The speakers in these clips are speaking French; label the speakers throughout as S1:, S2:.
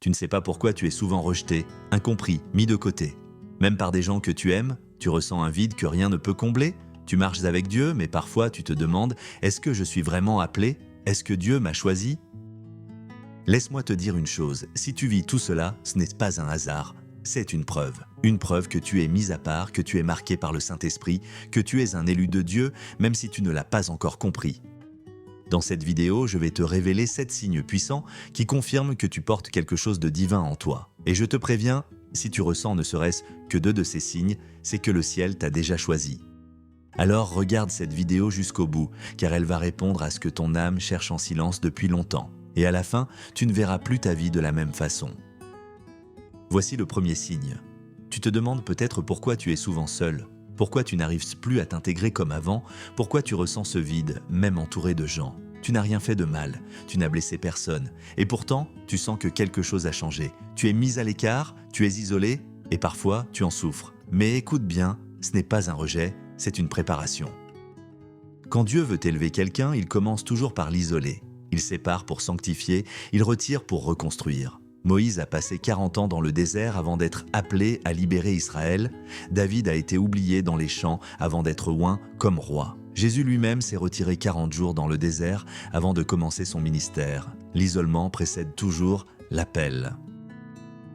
S1: Tu ne sais pas pourquoi tu es souvent rejeté, incompris, mis de côté. Même par des gens que tu aimes, tu ressens un vide que rien ne peut combler. Tu marches avec Dieu, mais parfois tu te demandes « Est-ce que je suis vraiment appelé ? Est-ce que Dieu m'a choisi ?» Laisse-moi te dire une chose, si tu vis tout cela, ce n'est pas un hasard. C'est une preuve que tu es mis à part, que tu es marqué par le Saint-Esprit, que tu es un élu de Dieu, même si tu ne l'as pas encore compris. Dans cette vidéo, je vais te révéler 7 signes puissants qui confirment que tu portes quelque chose de divin en toi. Et je te préviens, si tu ressens ne serait-ce que 2 de ces signes, c'est que le ciel t'a déjà choisi. Alors regarde cette vidéo jusqu'au bout, car elle va répondre à ce que ton âme cherche en silence depuis longtemps. Et à la fin, tu ne verras plus ta vie de la même façon. Voici le premier signe. Tu te demandes peut-être pourquoi tu es souvent seul, pourquoi tu n'arrives plus à t'intégrer comme avant, pourquoi tu ressens ce vide, même entouré de gens. Tu n'as rien fait de mal, tu n'as blessé personne, et pourtant, tu sens que quelque chose a changé. Tu es mis à l'écart, tu es isolé, et parfois, tu en souffres. Mais écoute bien, ce n'est pas un rejet, c'est une préparation. Quand Dieu veut élever quelqu'un, il commence toujours par l'isoler. Il sépare pour sanctifier, il retire pour reconstruire. Moïse a passé 40 ans dans le désert avant d'être appelé à libérer Israël. David a été oublié dans les champs avant d'être oint comme roi. Jésus lui-même s'est retiré 40 jours dans le désert avant de commencer son ministère. L'isolement précède toujours l'appel.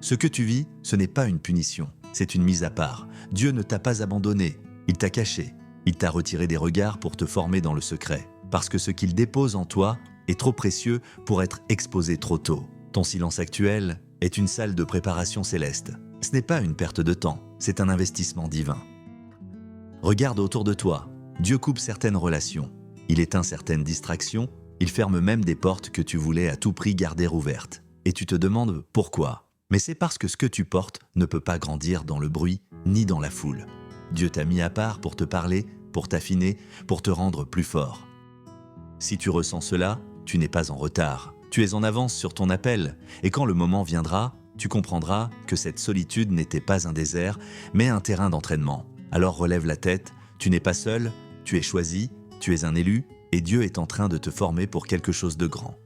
S1: Ce que tu vis, ce n'est pas une punition, c'est une mise à part. Dieu ne t'a pas abandonné, il t'a caché. Il t'a retiré des regards pour te former dans le secret. Parce que ce qu'il dépose en toi est trop précieux pour être exposé trop tôt. Ton silence actuel est une salle de préparation céleste. Ce n'est pas une perte de temps, c'est un investissement divin. Regarde autour de toi. Dieu coupe certaines relations. Il éteint certaines distractions. Il ferme même des portes que tu voulais à tout prix garder ouvertes. Et tu te demandes pourquoi. Mais c'est parce que ce que tu portes ne peut pas grandir dans le bruit ni dans la foule. Dieu t'a mis à part pour te parler, pour t'affiner, pour te rendre plus fort. Si tu ressens cela, tu n'es pas en retard. Tu es en avance sur ton appel, et quand le moment viendra, tu comprendras que cette solitude n'était pas un désert, mais un terrain d'entraînement. Alors relève la tête, tu n'es pas seul, tu es choisi, tu es un élu, et Dieu est en train de te former pour quelque chose de grand.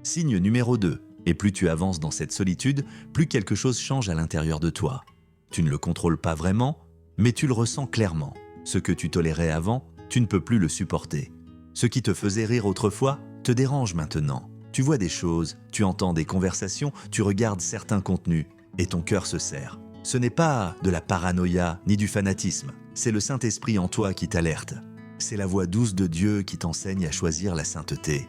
S1: Signe numéro 2, et plus tu avances dans cette solitude, plus quelque chose change à l'intérieur de toi. Tu ne le contrôles pas vraiment, mais tu le ressens clairement. Ce que tu tolérais avant, tu ne peux plus le supporter. Ce qui te faisait rire autrefois te dérange maintenant. Tu vois des choses, tu entends des conversations, tu regardes certains contenus et ton cœur se serre. Ce n'est pas de la paranoïa ni du fanatisme, c'est le Saint-Esprit en toi qui t'alerte. C'est la voix douce de Dieu qui t'enseigne à choisir la sainteté.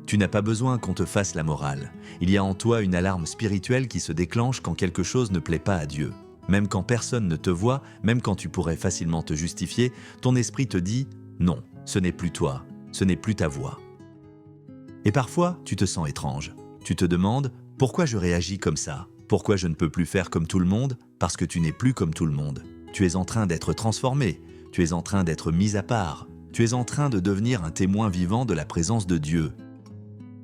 S1: Tu n'as pas besoin qu'on te fasse la morale. Il y a en toi une alarme spirituelle qui se déclenche quand quelque chose ne plaît pas à Dieu. Même quand personne ne te voit, même quand tu pourrais facilement te justifier, ton esprit te dit « Non, ce n'est plus toi, ce n'est plus ta voix ». Et parfois, tu te sens étrange. Tu te demandes « Pourquoi je réagis comme ça ? Pourquoi je ne peux plus faire comme tout le monde ? Parce que tu n'es plus comme tout le monde. Tu es en train d'être transformé, tu es en train d'être mis à part, tu es en train de devenir un témoin vivant de la présence de Dieu.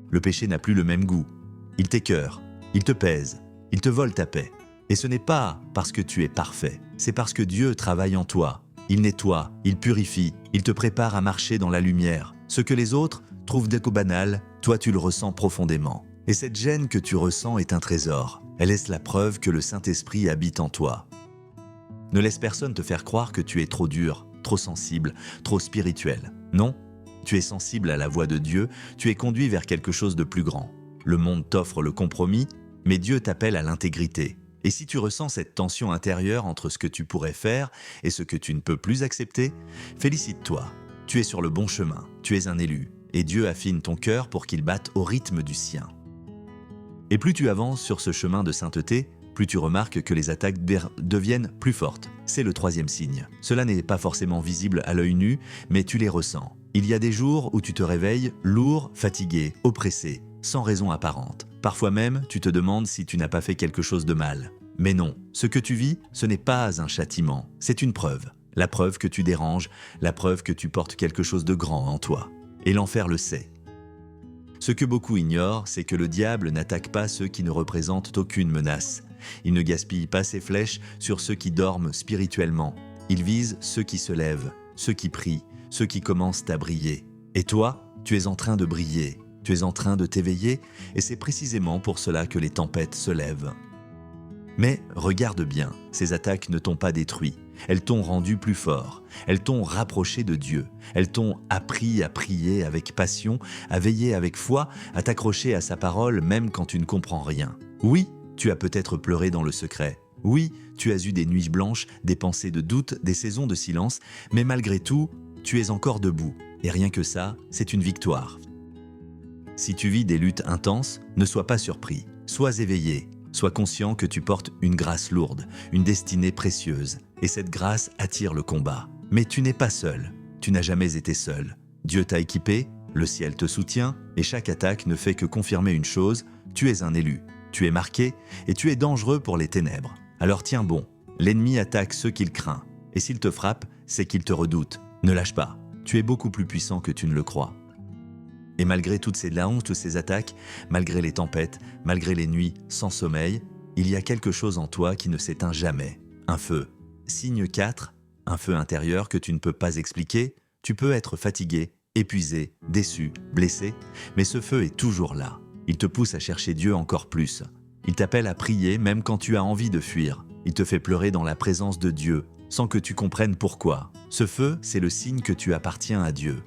S1: Le péché n'a plus le même goût. Il t'écœure, il te pèse, il te vole ta paix. Et ce n'est pas parce que tu es parfait, c'est parce que Dieu travaille en toi. Il nettoie, il purifie, il te prépare à marcher dans la lumière. Ce que les autres trouvent d'éco banal, toi tu le ressens profondément. Et cette gêne que tu ressens est un trésor. Elle est la preuve que le Saint-Esprit habite en toi. Ne laisse personne te faire croire que tu es trop dur, trop sensible, trop spirituel. Non, tu es sensible à la voix de Dieu, tu es conduit vers quelque chose de plus grand. Le monde t'offre le compromis, mais Dieu t'appelle à l'intégrité. Et si tu ressens cette tension intérieure entre ce que tu pourrais faire et ce que tu ne peux plus accepter, félicite-toi. Tu es sur le bon chemin, tu es un élu, et Dieu affine ton cœur pour qu'il batte au rythme du sien. Et plus tu avances sur ce chemin de sainteté, plus tu remarques que les attaques deviennent plus fortes. C'est le 3e signe. Cela n'est pas forcément visible à l'œil nu, mais tu les ressens. Il y a des jours où tu te réveilles lourd, fatigué, oppressé, sans raison apparente. Parfois même, tu te demandes si tu n'as pas fait quelque chose de mal. Mais non, ce que tu vis, ce n'est pas un châtiment, c'est une preuve. La preuve que tu déranges, la preuve que tu portes quelque chose de grand en toi. Et l'enfer le sait. Ce que beaucoup ignorent, c'est que le diable n'attaque pas ceux qui ne représentent aucune menace. Il ne gaspille pas ses flèches sur ceux qui dorment spirituellement. Il vise ceux qui se lèvent, ceux qui prient, ceux qui commencent à briller. Et toi, tu es en train de briller. Tu es en train de t'éveiller et c'est précisément pour cela que les tempêtes se lèvent. Mais regarde bien, ces attaques ne t'ont pas détruit. Elles t'ont rendu plus fort. Elles t'ont rapproché de Dieu. Elles t'ont appris à prier avec passion, à veiller avec foi, à t'accrocher à sa parole même quand tu ne comprends rien. Oui, tu as peut-être pleuré dans le secret. Oui, tu as eu des nuits blanches, des pensées de doute, des saisons de silence, mais malgré tout, tu es encore debout. Et rien que ça, c'est une victoire. Si tu vis des luttes intenses, ne sois pas surpris. Sois éveillé. Sois conscient que tu portes une grâce lourde, une destinée précieuse, et cette grâce attire le combat. Mais tu n'es pas seul, tu n'as jamais été seul. Dieu t'a équipé, le ciel te soutient, et chaque attaque ne fait que confirmer une chose, tu es un élu, tu es marqué, et tu es dangereux pour les ténèbres. Alors tiens bon, l'ennemi attaque ceux qu'il craint, et s'il te frappe, c'est qu'il te redoute. Ne lâche pas, tu es beaucoup plus puissant que tu ne le crois. Et malgré toutes ces laonces, toutes ces attaques, malgré les tempêtes, malgré les nuits sans sommeil, il y a quelque chose en toi qui ne s'éteint jamais. Un feu. Signe 4, un feu intérieur que tu ne peux pas expliquer. Tu peux être fatigué, épuisé, déçu, blessé, mais ce feu est toujours là. Il te pousse à chercher Dieu encore plus. Il t'appelle à prier même quand tu as envie de fuir. Il te fait pleurer dans la présence de Dieu, sans que tu comprennes pourquoi. Ce feu, c'est le signe que tu appartiens à Dieu.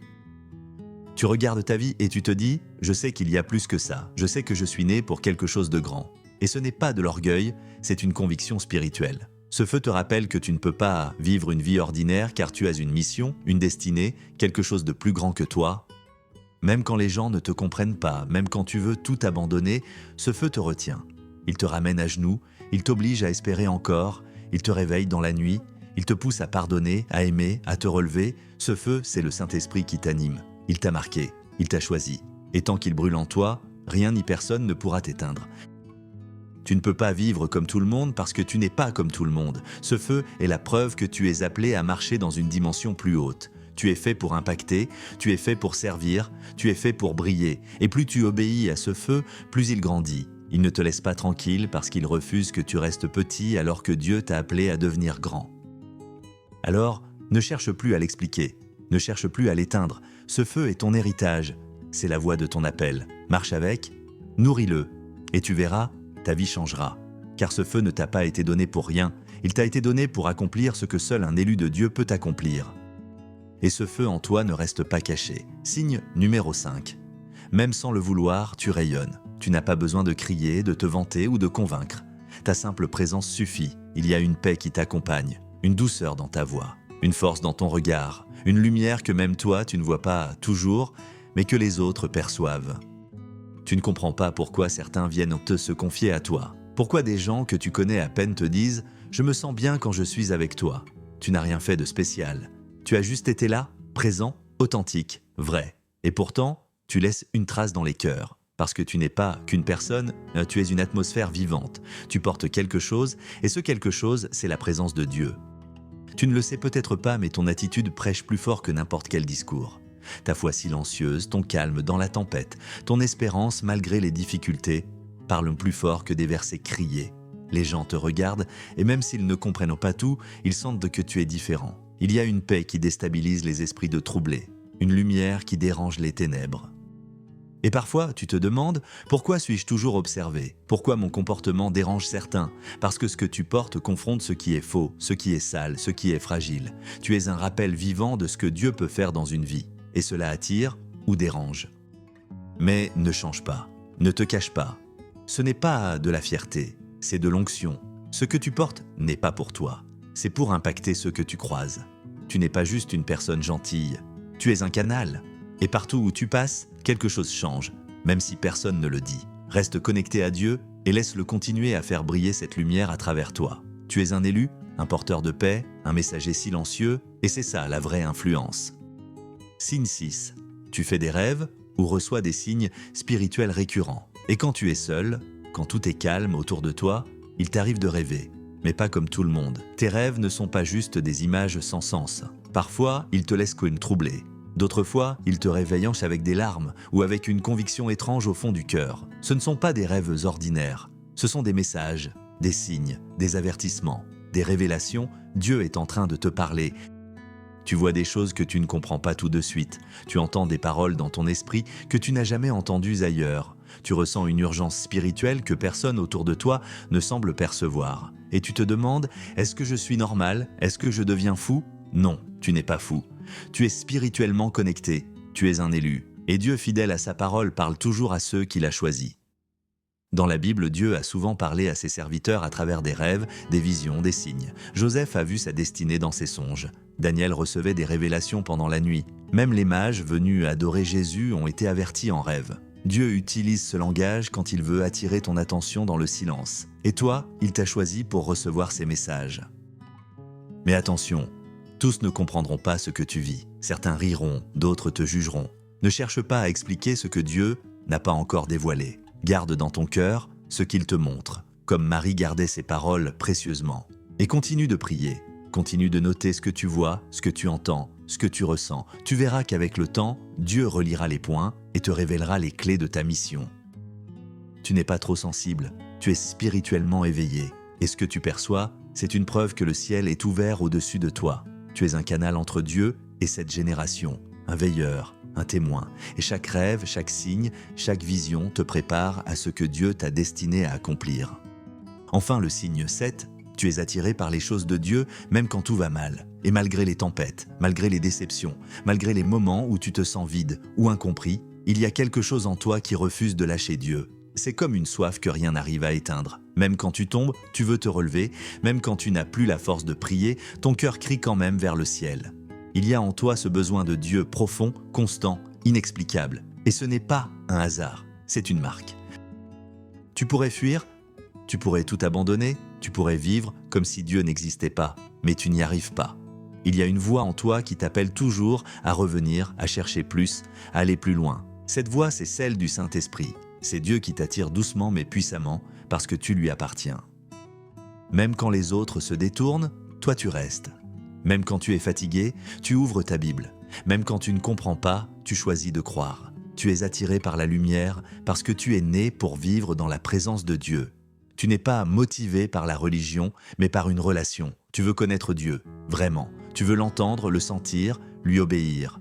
S1: Tu regardes ta vie et tu te dis « Je sais qu'il y a plus que ça, je sais que je suis né pour quelque chose de grand ». Et ce n'est pas de l'orgueil, c'est une conviction spirituelle. Ce feu te rappelle que tu ne peux pas vivre une vie ordinaire car tu as une mission, une destinée, quelque chose de plus grand que toi. Même quand les gens ne te comprennent pas, même quand tu veux tout abandonner, ce feu te retient. Il te ramène à genoux, il t'oblige à espérer encore, il te réveille dans la nuit, il te pousse à pardonner, à aimer, à te relever. Ce feu, c'est le Saint-Esprit qui t'anime. Il t'a marqué, il t'a choisi. Et tant qu'il brûle en toi, rien ni personne ne pourra t'éteindre. Tu ne peux pas vivre comme tout le monde parce que tu n'es pas comme tout le monde. Ce feu est la preuve que tu es appelé à marcher dans une dimension plus haute. Tu es fait pour impacter, tu es fait pour servir, tu es fait pour briller. Et plus tu obéis à ce feu, plus il grandit. Il ne te laisse pas tranquille parce qu'il refuse que tu restes petit alors que Dieu t'a appelé à devenir grand. Alors, ne cherche plus à l'expliquer, ne cherche plus à l'éteindre. Ce feu est ton héritage, c'est la voix de ton appel. Marche avec, nourris-le, et tu verras, ta vie changera. Car ce feu ne t'a pas été donné pour rien, il t'a été donné pour accomplir ce que seul un élu de Dieu peut accomplir. Et ce feu en toi ne reste pas caché. Signe numéro 5. Même sans le vouloir, tu rayonnes. Tu n'as pas besoin de crier, de te vanter ou de convaincre. Ta simple présence suffit. Il y a une paix qui t'accompagne, une douceur dans ta voix, une force dans ton regard, une lumière que même toi tu ne vois pas toujours, mais que les autres perçoivent. Tu ne comprends pas pourquoi certains viennent se confier à toi. Pourquoi des gens que tu connais à peine te disent « Je me sens bien quand je suis avec toi ». Tu n'as rien fait de spécial. Tu as juste été là, présent, authentique, vrai. Et pourtant, tu laisses une trace dans les cœurs. Parce que tu n'es pas qu'une personne, tu es une atmosphère vivante. Tu portes quelque chose, et ce quelque chose, c'est la présence de Dieu. Tu ne le sais peut-être pas, mais ton attitude prêche plus fort que n'importe quel discours. Ta foi silencieuse, ton calme dans la tempête, ton espérance malgré les difficultés, parlent plus fort que des versets criés. Les gens te regardent, et même s'ils ne comprennent pas tout, ils sentent que tu es différent. Il y a une paix qui déstabilise les esprits de troublés, une lumière qui dérange les ténèbres. Et parfois, tu te demandes, pourquoi suis-je toujours observé? Pourquoi mon comportement dérange certains? Parce que ce que tu portes confronte ce qui est faux, ce qui est sale, ce qui est fragile. Tu es un rappel vivant de ce que Dieu peut faire dans une vie. Et cela attire ou dérange. Mais ne change pas, ne te cache pas. Ce n'est pas de la fierté, c'est de l'onction. Ce que tu portes n'est pas pour toi, c'est pour impacter ceux que tu croises. Tu n'es pas juste une personne gentille, tu es un canal. Et partout où tu passes, quelque chose change, même si personne ne le dit. Reste connecté à Dieu et laisse-le continuer à faire briller cette lumière à travers toi. Tu es un élu, un porteur de paix, un messager silencieux, et c'est ça la vraie influence. Signe 6. Tu fais des rêves ou reçois des signes spirituels récurrents. Et quand tu es seul, quand tout est calme autour de toi, il t'arrive de rêver. Mais pas comme tout le monde. Tes rêves ne sont pas juste des images sans sens. Parfois, ils te laissent troubler. D'autres fois, ils te réveillent avec des larmes ou avec une conviction étrange au fond du cœur. Ce ne sont pas des rêves ordinaires. Ce sont des messages, des signes, des avertissements, des révélations. Dieu est en train de te parler. Tu vois des choses que tu ne comprends pas tout de suite. Tu entends des paroles dans ton esprit que tu n'as jamais entendues ailleurs. Tu ressens une urgence spirituelle que personne autour de toi ne semble percevoir. Et tu te demandes, est-ce que je suis normal? Est-ce que je deviens fou? Non, tu n'es pas fou. Tu es spirituellement connecté. Tu es un élu. Et Dieu, fidèle à sa parole, parle toujours à ceux qu'il a choisis. Dans la Bible, Dieu a souvent parlé à ses serviteurs à travers des rêves, des visions, des signes. Joseph a vu sa destinée dans ses songes. Daniel recevait des révélations pendant la nuit. Même les mages venus adorer Jésus ont été avertis en rêve. Dieu utilise ce langage quand il veut attirer ton attention dans le silence. Et toi, il t'a choisi pour recevoir ces messages. Mais attention, tous ne comprendront pas ce que tu vis. Certains riront, d'autres te jugeront. Ne cherche pas à expliquer ce que Dieu n'a pas encore dévoilé. Garde dans ton cœur ce qu'il te montre, comme Marie gardait ses paroles précieusement. Et continue de prier, continue de noter ce que tu vois, ce que tu entends, ce que tu ressens. Tu verras qu'avec le temps, Dieu reliera les points et te révélera les clés de ta mission. Tu n'es pas trop sensible, tu es spirituellement éveillé. Et ce que tu perçois, c'est une preuve que le ciel est ouvert au-dessus de toi. Tu es un canal entre Dieu et cette génération, un veilleur, un témoin. Et chaque rêve, chaque signe, chaque vision te prépare à ce que Dieu t'a destiné à accomplir. Enfin, le signe 7, tu es attiré par les choses de Dieu même quand tout va mal. Et malgré les tempêtes, malgré les déceptions, malgré les moments où tu te sens vide ou incompris, il y a quelque chose en toi qui refuse de lâcher Dieu. C'est comme une soif que rien n'arrive à éteindre. Même quand tu tombes, tu veux te relever. Même quand tu n'as plus la force de prier, ton cœur crie quand même vers le ciel. Il y a en toi ce besoin de Dieu profond, constant, inexplicable. Et ce n'est pas un hasard, c'est une marque. Tu pourrais fuir, tu pourrais tout abandonner, tu pourrais vivre comme si Dieu n'existait pas, mais tu n'y arrives pas. Il y a une voix en toi qui t'appelle toujours à revenir, à chercher plus, à aller plus loin. Cette voix, c'est celle du Saint-Esprit. C'est Dieu qui t'attire doucement mais puissamment parce que tu lui appartiens. Même quand les autres se détournent, toi tu restes. Même quand tu es fatigué, tu ouvres ta Bible. Même quand tu ne comprends pas, tu choisis de croire. Tu es attiré par la lumière parce que tu es né pour vivre dans la présence de Dieu. Tu n'es pas motivé par la religion, mais par une relation. Tu veux connaître Dieu, vraiment. Tu veux l'entendre, le sentir, lui obéir.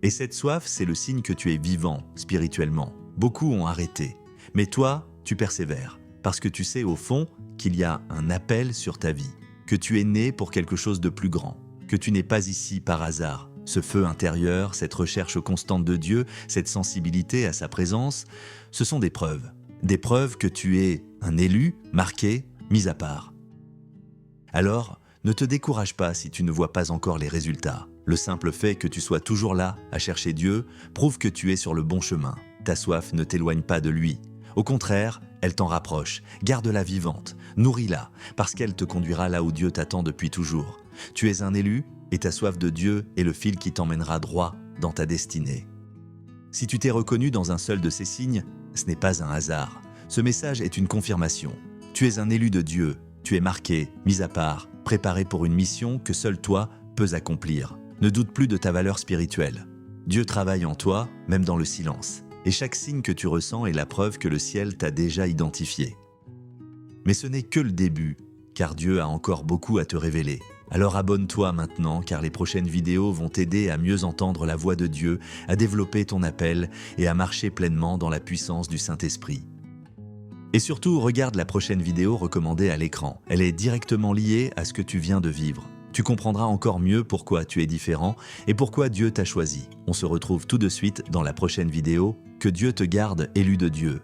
S1: Et cette soif, c'est le signe que tu es vivant, spirituellement. Beaucoup ont arrêté. Mais toi, tu persévères, parce que tu sais au fond qu'il y a un appel sur ta vie. Que tu es né pour quelque chose de plus grand, que tu n'es pas ici par hasard. Ce feu intérieur, cette recherche constante de Dieu, cette sensibilité à sa présence, ce sont des preuves que tu es un élu, marqué, mis à part. Alors, ne te décourage pas si tu ne vois pas encore les résultats. Le simple fait que tu sois toujours là, à chercher Dieu, prouve que tu es sur le bon chemin. Ta soif ne t'éloigne pas de lui. Au contraire, elle t'en rapproche. Garde-la vivante, nourris-la, parce qu'elle te conduira là où Dieu t'attend depuis toujours. Tu es un élu, et ta soif de Dieu est le fil qui t'emmènera droit dans ta destinée. Si tu t'es reconnu dans un seul de ces signes, ce n'est pas un hasard. Ce message est une confirmation. Tu es un élu de Dieu, tu es marqué, mis à part, préparé pour une mission que seul toi peux accomplir. Ne doute plus de ta valeur spirituelle. Dieu travaille en toi, même dans le silence. Et chaque signe que tu ressens est la preuve que le ciel t'a déjà identifié. Mais ce n'est que le début, car Dieu a encore beaucoup à te révéler. Alors abonne-toi maintenant, car les prochaines vidéos vont t'aider à mieux entendre la voix de Dieu, à développer ton appel et à marcher pleinement dans la puissance du Saint-Esprit. Et surtout, regarde la prochaine vidéo recommandée à l'écran. Elle est directement liée à ce que tu viens de vivre. Tu comprendras encore mieux pourquoi tu es différent et pourquoi Dieu t'a choisi. On se retrouve tout de suite dans la prochaine vidéo. Que Dieu te garde, élu de Dieu.